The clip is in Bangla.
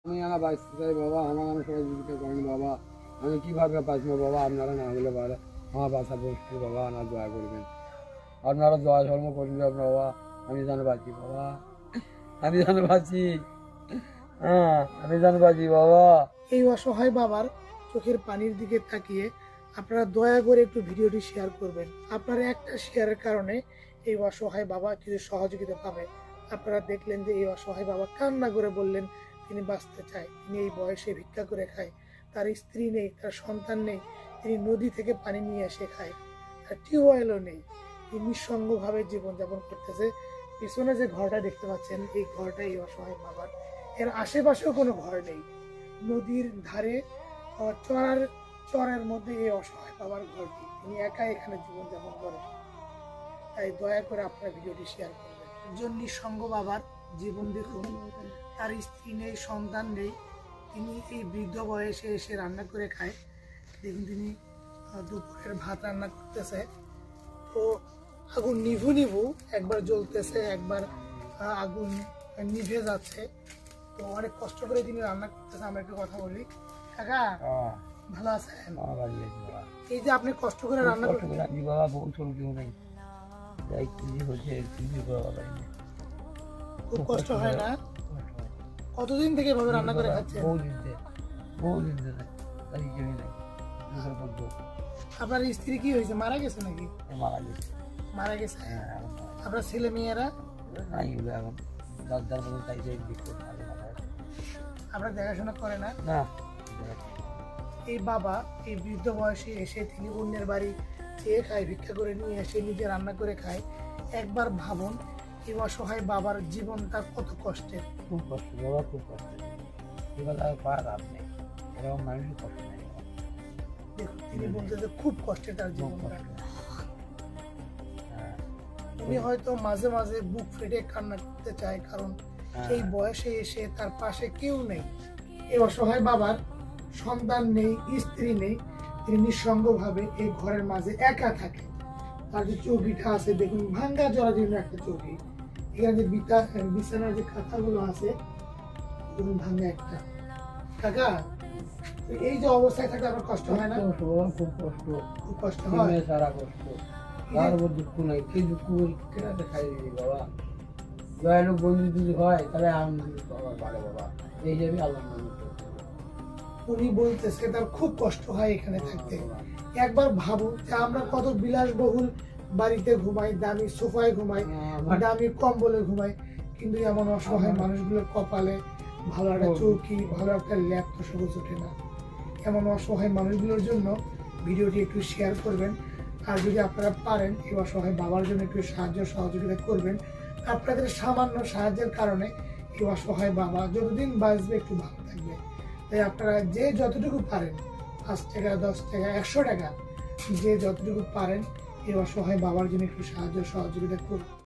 আমি বাঁচতে চাই বাবা, আমার সহযোগিতা করেন বাবা। আমি কীভাবে বাঁচবো বাবা? আপনারা না হলে পারে আমার বাঁচা বস্তু বাবা, আমার দয়া করবেন, আপনারা দয়া ধর্ম করবেন বাবা। আমি যেন বাঁচি বাবা, আমি যেন বাঁচি, হ্যাঁ আমি যেন বাঁচি বাবা। এই অসহায় বাবার চোখের পানির দিকে তাকিয়ে আপনারা দয়া করে একটু ভিডিওটি শেয়ার করবেন। আপনার একটা শেয়ারের কারণে এই অসহায় বাবা কিছু সহযোগিতা পাবে। আপনারা দেখলেন যে এই অসহায় বাবা কান্না করে বললেন তিনি বাঁচতে চায়, তিনি এই বয়সে ভিক্ষা করে খায়, তার স্ত্রী নেই, তার সন্তান নেই, তিনি নদী থেকে পানি নিয়ে এসে খায়, তার টিউবওয়েলও নেই, তিনি নিঃসঙ্গভাবে জীবনযাপন করতেছে। পিছনে যে ঘরটা দেখতে পাচ্ছেন এই ঘরটা এই অসহায় বাবার, এর আশেপাশেও কোনো ঘর নেই। নদীর ধারে চরের মধ্যে এই অসহায় বাবার ঘরটি, তিনি একা এখানে জীবনযাপন করেন। তাই দয়া করে আপনারা ভিডিওটি শেয়ার করবেন। একজন নিঃসঙ্গ বাবার জীবন দেখুন, তার স্ত্রী নেই, সন্তান নেই, তিনি এই বৃদ্ধ বয়সে এসে রান্না করে খায়। দেখুন তিনি দুপুরের ভাত রান্না করতেছে, তো আগুন নিভু নিভু একবার জ্বলতেছে, একবার আগুন নিভে যাচ্ছে। তো অনেক কষ্ট করে তিনি রান্না করতেছে। আমরা একটু কথা বলি। কাকা ভালো আছেন? এই যে আপনি কষ্ট করে রান্না করতে বাবা, বউ চলতেও নেই, খুব কষ্ট হয় না? কতদিন থেকে এভাবে রান্না করে খাচ্ছেন? আপনার স্ত্রী কি হয়েছে, মারা গেছে নাকি? মারা গেছে। আপনার ছেলে মেয়েরা? আপনার দেখাশোনা করে না? এই বাবা এই বৃদ্ধ বয়সে এসে তিনি অন্যের বাড়ি চেয়ে খায়, ভিক্ষা করে নিয়ে এসে নিজে রান্না করে খায়। একবার ভাবুন এই অসহায় বাবার জীবনটা কত কষ্টের। খুব কষ্ট বাবা, খুব কষ্ট। এরকম মানুষের কষ্ট নেই। দেখুন তিনি বলতেছে খুব কষ্টে তার জীবনটা। উনি হয়তো মাঝে মাঝে বুক ফেটে কান্না করতে চায়, কারণ এই বয়সে এসে তার পাশে কেউ নেই। এই অসহায় বাবার সন্তান নেই, স্ত্রী নেই, তিনি নিঃসঙ্গভাবে এই ঘরের মাঝে একা থাকে। তার যে চৌকিটা আছে দেখুন, ভাঙ্গা জরাজীর্ণ একটা চৌকি। এখানে যে বিছানার যে কাঁথাগুলো আছে দেখুন, ভাঙ্গা একটা। কাকা এই যে অবস্থায় থাকলে আপনার কষ্ট হয় না? খুব কষ্ট, খুব কষ্ট হয়। সারা কষ্ট, তার উপর দুঃখ নাই। কি দুঃখ কেনাতে খাই দিবি বাবা? দয়ালু বন্ধু যদি হয় তাহলে আমি পারে বাবা, এই যাবি আল্লাহ মানুষ। উনি বলতেছে তার খুব কষ্ট হয় এখানে থাকতে। একবার ভাবো যে আমরা কত বিলাসবহুল বাড়িতে ঘুমাই, দামি সোফায় ঘুমাই, দামি কম্বলে ঘুমাই, কিন্তু এমন অসহায় মানুষগুলোর কপালে ভালো একটা চৌকি, ভালো একটা ল্যাপ তো সহজ ওঠে না। এমন অসহায় মানুষগুলোর জন্য ভিডিওটি একটু শেয়ার করবেন। আর যদি আপনারা পারেন এই অসহায় বাবার জন্য একটু সাহায্য সহযোগিতা করবেন। আপনাদের সামান্য সাহায্যের কারণে এই অসহায় বাবা যতদিন বাঁচবে একটু ভালো থাকবে। তাই আপনারা যে যতটুকু পারেন, 5 টাকা, 10 টাকা, 100 টাকা, যে যতটুকু পারেন এই অসহায় বাবার জন্য একটু সাহায্য সহযোগিতা করুন।